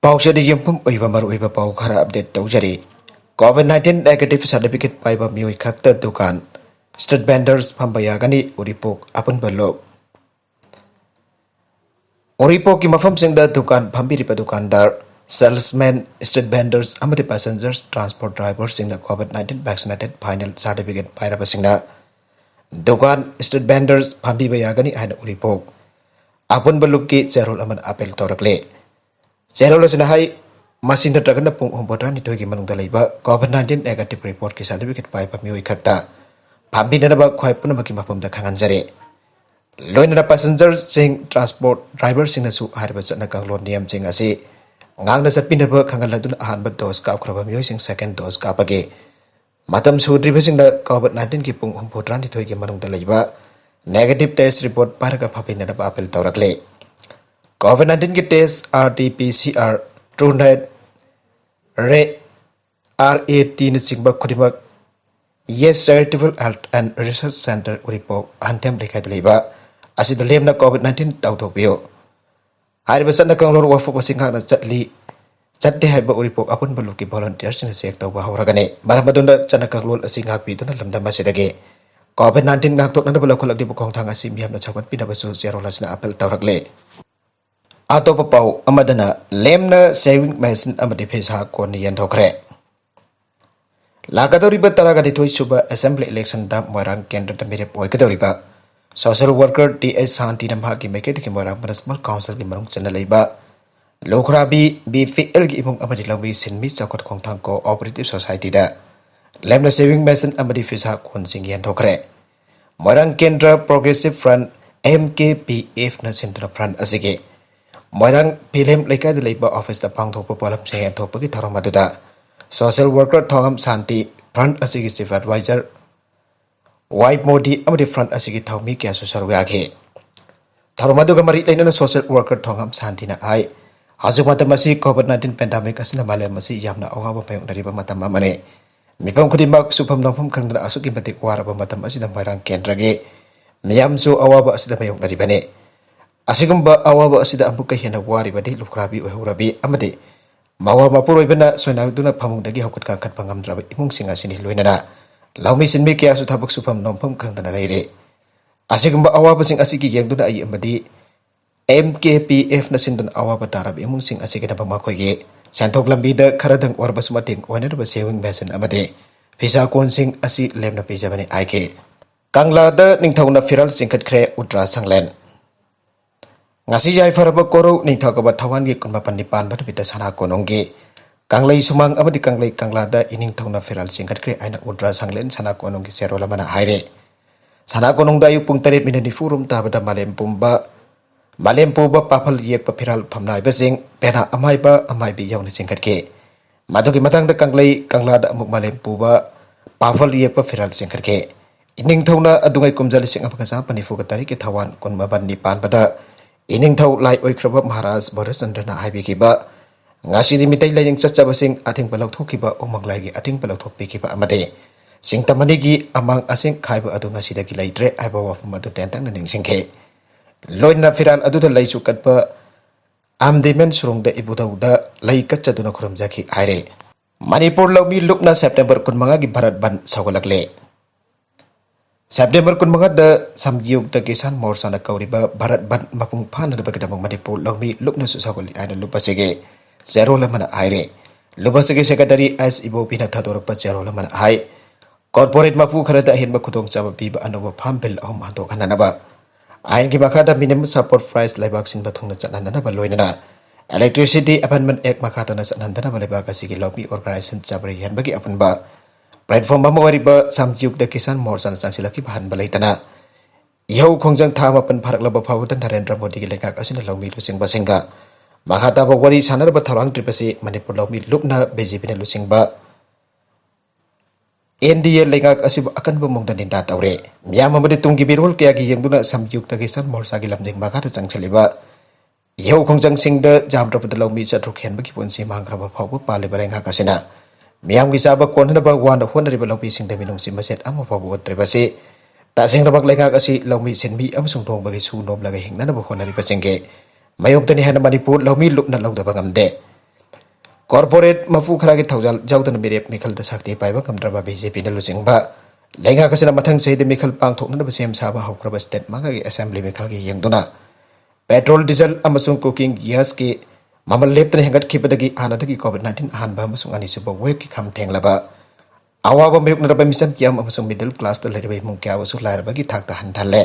Pausada yumpham oiba maruiba pau khara update tawjari. COVID-19 negative certificate paiba mioi khakta dukan street vendors phambayagani uripok apun balok. Uripok ki mafam singda dukan phambiripa dukandar salesmen street vendors amati passengers transport drivers singna COVID-19 vaccinated final certificate pairaba singna dukan street vendors phambibayagani aina uripok apun baluk ki cherol aman apel torakle. Cherol sinahai Masin terkena pung umpatan itu gimana mengalami COVID-19 negative report ki certificate pai pamioi khakta phambi na ba khoi puna ba ki mapum da khangan jare loina passenger sing transport driver sing na su harba chana kanglon niam sing asi ngang na satpin ba khangan ladun ahan ba dose ka khraba mioi sing second dose ka page matam su driver sing da COVID-19 ki pung umpatan itu gimana mengalami negative test report par ka phambi na ba apel tawrakle COVID-19 ki test RT-PCR TrueNet RAT ni singba khudima Yes Charitable Health and Research Center uripok antam lekha deliba asi dalem na COVID-19 tawthokpio hari basana kanglor wafu pasingha na chatte haiba uripok apun baluki volunteers na check tawba horagane maramadunda chana kanglol asingha pi tuna lamda masidage COVID-19 ngaktok na balakol di bukong thang asi miyam na chawat pinabasu zerolas na apel tawrakle Atau pau amadana lemna saving machine amadi phesa kon yan thokre lagadoriba taraga ditoi suba assembly election da moirang kendra da mere poi kadoriba social worker TS Santi namha ki meke ki moirang municipal council ki marung chana leiba lokrabi BFL ki imong amadi lawi sinmi chakot khongthang cooperative society da lemna saving machine amadi phesa kon sing yan thokre moirang kendra progressive front MKPF na central front asige Moirang Pilem Leka de Labor Office the Pang Topo Polam Sing and Topaki Taramaduda Social Worker Tongam Santi Front Asigi Chief Advisor White Modi Amadi Front Asigi Tomi Kia Social Waki Taramaduga Mari Lena Social Worker Tongam Santi na Ai Hazumatamasi COVID-19 pandemic Asina Malamasi Yamna Owa Payong Riba Matamamane Mipam Kudimak Supam Nopam Kandra Asuki Batik Waraba Matamasi the Moirang Kendrage Miyamsu Awaba Asida Payong Ribane Asigumba awaba asida ambuka hena wari badi lukrabi ohurabi amade mawa mapuroi bena soina duna phamung dagi hokut ka khat pangam draba imung singa sini loinana laumi sinmi kya su thabak supam nompham khangdana leire asigumba awaba sing asigi yengduna ai amadi MKPF na sindun awaba tarab imung sing asigi na bama khoige santhok lambi da kharadang orbas mating oiner ba saving basin amade visa kon sing asi lemna pejabani aike kangla da ningthauna firal singkat khre utra sanglen Ngasi jai faraba koro ni thakaba thawan gi kunma pandipan ban bita sana kononggi kanglai sumang amadi kanglai kanglada ining thawna feral singkat kre aina udra sanglen sana kononggi serola mana haire sana konongda yu pung 3 minute furum tabada malem pumba pafal yek pa feral phamnai besing pena amai bi yawni singkat ke madugi matang da kanglai kanglada amuk malem puba pafal yek pa feral singkat ke ining thawna adungai kumjali sing apaka pani fuga tari ke thawan kunma ban ni pan pada Ining thau lai oikraba Maharaj Bharachandra haibikiba ngasi di mitai lai chacha basing ating balok thokiba omang lai gi ating balok thokpikiba amade sing tamani gi amang asing khaiba adu ngasi da gi laitre aiba wa madu tentang naning singke loina firal adu da lai chukatba amdemen surung da ibudauda lai kaccha duna khuram jaki aire Manipur lawmi lukna September kun manga gi Bharat ban sawalakle September kun mga da samyug da kisan morsa na kauriba Bharat ban mapung phana da bagdamang Manipur lawmi lukna susawali ana lupasige zero lamana aire lupasige secretary as ibo pina thadorpa zero lamana ai corporate mapu kharada hin ba khudong chaba piba anoba farm bill ahum hanto kanana ain gi makada minimum support price laibak sin bathung na chanana ba loinana electricity amendment act makata na chanana ba laibak asigi lawmi organization chabri hen bagi apun ba Platform mamawariba samyuk da kisan morsan sangsilaki bahan balaitana Ihaw khongjang thama pan pharak laba phawutan Narendra Modi gi lekak asina lawmi lusing basinga Mahata ba wari sanar ba tharang tripasi Manipur lawmi lukna BJP na lusing ba NDA lekak asiba akan ba mongdan dinda tawre miyam amade tunggi birol kya gi yengduna samyuk da kisan morsa gi lamding makata changchaliba Ihaw khongjang singda jamra pa lawmi chatruk hen ba gi ponsi mangra ba phawu pale balenga kasina Miyam gisaba konhana ba wana hona riba lawmi singda minung simaset ama pabu otribasi ta sing rabak lenga kasi lawmi senmi amsung dong bagi su nom laga hingna na ba hona riba singge mayok tani hana Manipur lawmi lupna lawda bangam de corporate mafu khara gi thawjal jawdan mirep mikhal da sakti paiba kamdraba BJP na luchingba lenga kasina mathang seide mikhal pangthokna da sem saba hokraba state manga gi assembly mikhal gi yengduna petrol diesel amasung cooking gas ki mamal leptana hengat khibadagi anadagi covid-19 ahanba amasung ani suba wave ki kham thenglaba awaba mayukna raba mission kiam amasung middle class da leribai mung kya wasu lairaba gi thakta handalle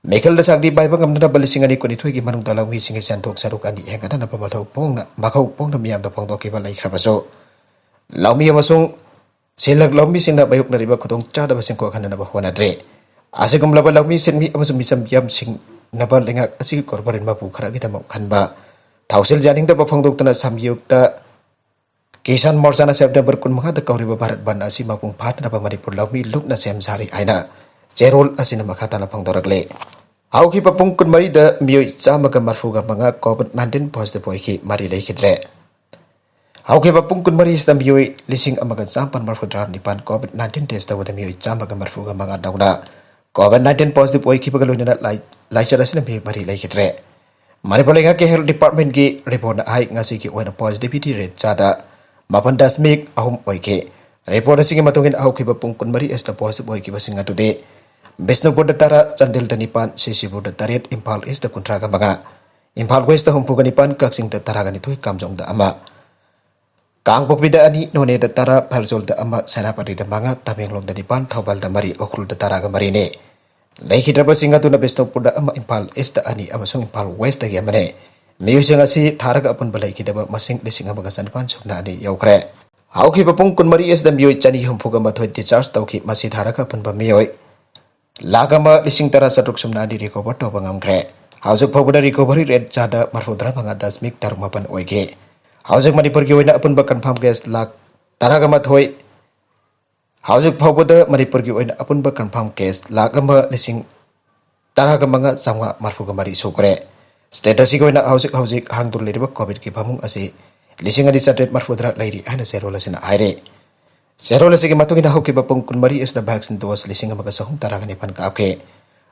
Michael da sagdi baiba ngamna balising ani koni thoigi manung dalang mi singi santok saruk ani hengana na pamathau pongna makhau pongna miyam da pongdo ki balai khrabaso laumi amasung selak laumi singna bayuk na riba khotong cha da basing ko khana na ba hona dre asigum laba laumi senmi amasung misam yam sing na ba lenga asigi korbarin mapu khara gi tamau khanba thausil janing da ba pongdok tana samyuk da Kisan Morsa na September kun mga da kauriba Bharat ban asi mapung phat na ba Manipur laumi luk na sem sari aina Cerol asina makata na pangdoragle. Auki papung kun mari da miyoi chama ka marfuga mga COVID-19 positive oiki mari lay kidre. Auki papung kun mari isda miyoi lising amagan sampan marfudra nipan COVID-19 test da wada miyoi chama ka marfuga mga dauna. COVID-19 positive oiki pagaloy na lai chara sila miyoi mari lay kidre. Manipur nga ke health department ki report na ay ngasi ki oina positivity rate chada mapan dasmik ahum oiki. Report na sige matungin auki papung kun mari isda positive oiki basing nga today. Bisnupur da tara Chandel da nipan Sisipur da tarit Impal East da kuntraga mga Impal West da humpuga nipan kaksing da taraga nito'y kamjong da ama Kangpopi da ani none da tara Parzol da ama Senapati da mga Tamenglong da nipan Thawbal da mari Okrul da taraga marine Laikhidraba singa tu na Bisnupur da ama Impal East da ani amasung Impal West da gyamane Miyusang asi tharaga apun balay kidaba masing lising amaga sanpan sukna ani yaukre Auki papung kun mari es da miyoy chani humpuga mathoy discharge tawki masi tharaga apun ba miyoy Lagama lising tara satruk sumna di recover to bangam kre. Hausuk pawda recovery rate jada marfudra banga dasmik tarumapan oike. Hausuk Manipur ki oina apun ba confirm case lag taragama thoi. Hausuk pawda Manipur ki oina apun ba confirm case lagama lising taragama nga samwa marfuga mari sukre. Status ki oina hausuk hangdur liriba covid ki pamung ase lising adi satret marfudra lairi ana serola sina aire. Serola sige matungin hauki bapung kun mari is the vaccine dose lising amaga sahung taraga nipan kaapke.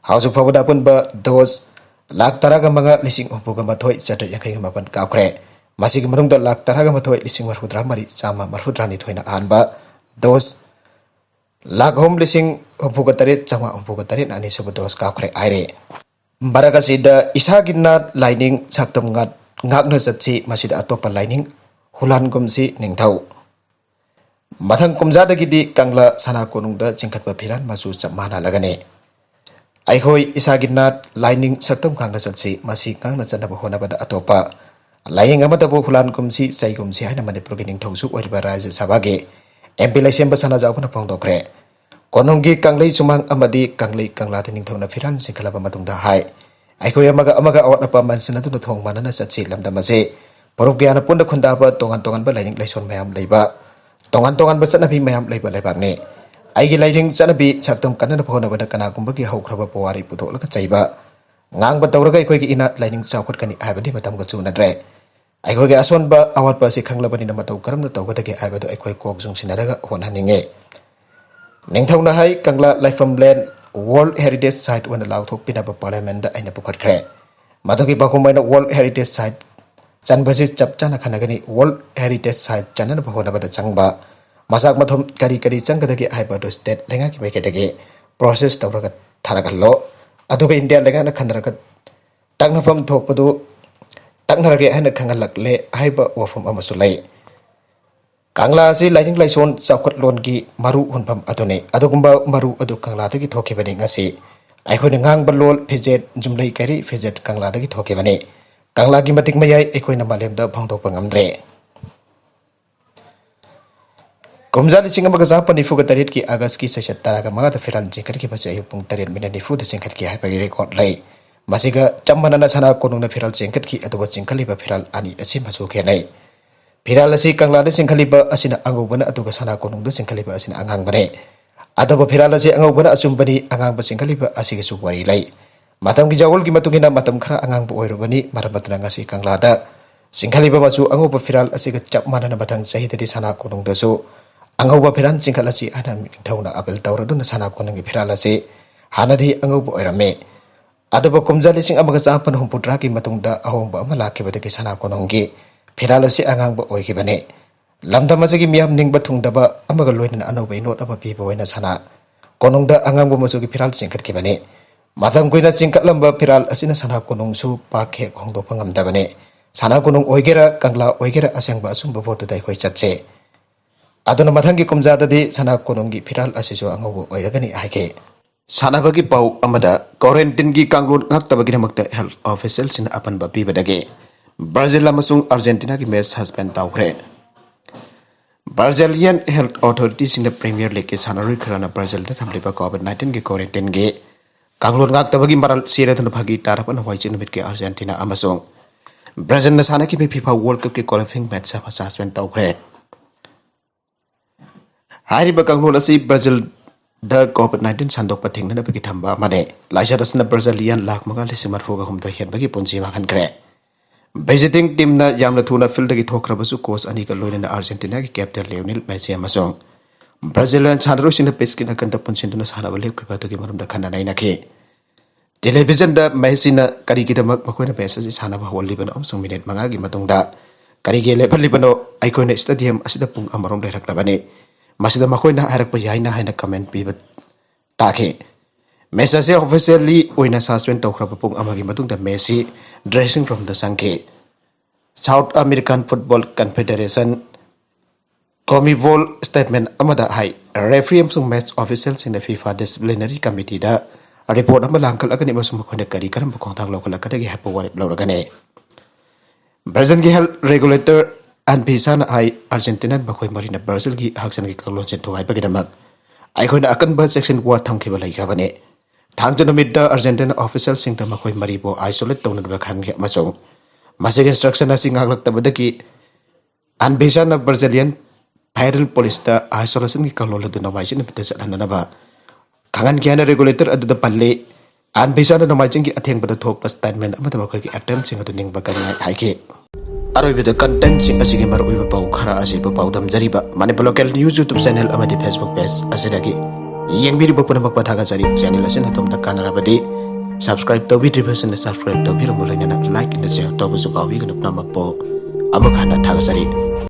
Hausuk pawda apun ba dose lak taraga mga lising umpuga mathoy satret yakay mapan kaapkre. Masig marung da lak taraga mathoy lising marhudra mari sama marhudra ni thoy na anba dose lak hom lising umpuga tarit sama umpuga tarit na ani suba dose kaapkre aire. Baraga sida isa ginat lining saktam ngak na satsi masida atopa lining hulan gumsi ningthau. Mathang kumjada gidi kangla sana konung da singkat papiran masu mana lagane. Aihoi isaginat lining saktam kangla satsi masih kangna chana bahona pada atopa. Lining amata bo hulan kumsi sai kumsi haina Manipur gining thausu wariba raja sabage. MP laisem basana jawna pangdokre. Kononggi kanglei sumang amadi kanglei kangla tining thona firan singkala pamatung da hai. Aihoi amaga awat apa mansana tu thong manana satsi lamda mase. Porok gyana punda khunda ba tongan ba lining laison mayam leiba. Tongan ba chanabi mayam leiba leibak ne aigi lining chanabi saktam kanna phona bada kana kumba gi haukraba powari puthok laka chaiba ngang ba tawraga ikoi gi ina lining chawkhat kani aibadi matam ga chuna dre aikoi gi ason ba awat ba si khanglabani na matau karam na tawga dage aibado aikoi kok jung sinaraga hon haninge ningthau na hai kangla laifam land world heritage site wana lauthok pina ba parliament da aina pukhat khre madogi ba kumaina world heritage site Chanbasi chapchana khanagani World Heritage Site chana na bahona bada changba masak mathom kari changkadagi aiba do state lenga ki mekadagi process tawraga tharagallo aduga India lenga na khanaraga taknafam thokpadu taknarage hana khangalakle aiba wafam amasulai Kangla si lining laison chawkhat lon ki maru hunpam adune adugumba maru adu kangla dagi thokibani ngasi aihoi ngang balol fijet jumlai kari fijet kangla dagi thokibani Kangla gi matik mayai ekoi na malem da phangdok pangamdre Kumja lising amaga zapan nifu ga tarit ki agas ki sesat taraga mga da firan jingkat ki basi ayupung tarit mina nifu da singkat ki haipagi record lay masiga chammana na sana konung na firal jingkat ki aduwa jingkali ba firal ani asim hasu kenai firal asi kangla da singkali ba asina angu bana aduga sana konung da singkali ba asina angang bane aduwa firal asi angu bana asum bani angang ba singkali ba asigi suwari lay Matam ki jawol ki matungina matam khara angang bu oirobani maramatna ngasi kanglada singkhali ba masu ango ba firal asiga chap mana na batang sahi tadi sana konung dasu ango ba firan singkhala si ana thawna abel tawradu na sana konung ki firal asi hanadi ango bu oirame adu ba kumjali sing amaga champan humputra ki matungda ahong ba amala ki badaki sana konung ki फिराल असी आंगांग ओइखिबने lamdam asigi miyam ningba thungdaba amaga loina anoba inot ama piba oina sana konongda angangbo masugi firal singkat kibane matham koina singkat lamba firal asina sana konong su pakhe khongdo pangam dabane sana konong oigera kangla oigera asengba asumba botu dai khoi chatse aduna mathangi kumja dadi sana kononggi firal asisu angobo oiragani aike sana bagi pau amada quarantine gi kanglun ngakta bagi namakta health official sin apan ba pibadage Brazil amasung Argentina gi match suspend tawkhre Brazilian Health Authorities in the Premier League sanarui khurana Brazil da thamliba COVID-19 ge quarantine ge kanglon ngak tabagi maral sire thun phagi tarapan hoi chin mit ke Argentina amasung Brazil na sana ki FIFA World Cup ke qualifying match sa suspend tawkhre hari ba kanglon asi Brazil da COVID-19 sandok pathing na bagi thamba mane laisa rasna Brazilian lakh manga lesimar foga humta hen bagi punji makan kre Visiting team na yamna thuna field gi thokrabasu coach ani ka loina Argentina ki captain Lionel Messi amasong Brazilian chanro sina peskin akanta punsin tuna sana bale kripa to gi marum da khana nai nakhe television da Messi na kari gi damak makoina message sana ba holli ban amsong minute manga gi matung da kari ge le phali bano aikoina stadium asida pung amarom le rakla bane masida makoina harak pa yaina haina comment pi ba takhe Messi officially oina suspend tawkhra pung amagi matung da Messi dressing from the Sangke South American Football Confederation CONMEBOL statement amada hai referee amsung match officials in the FIFA disciplinary committee da report ama langkal agani masung makhone kari karam bukong lokala kadagi hapo warip lawragane Brazil gi health regulator and pisana ai Argentina bakhoi marina Brazil gi haksan gi kalon chen thoi bagidamak ai khoina akan ba section wa thamkhiba laikrabane Thangjana midda Argentina official sing ta makhoi maribo isolate tawna ba khan ge masong masig instruction asing aglak tabadaki anbisa na Brazilian federal police ta isolation gi kalolo du namaisin pita salana ba kangan kiana regulator adu da palle anbisa na namaisin gi atheng bada thok pas statement amata makhoi gi attempt sing adu ning ba kan haike aroi bida content sing asigi mar oi ba pau khara ase ba pau dam jariba mani local news YouTube channel amadi Facebook page asidagi yang biri bapun mak pathaga jari channel asin hatom ta kanara badi subscribe to video version subscribe to biro mulai na like and share to bu su kawi gnap namak po amakhana thaga jari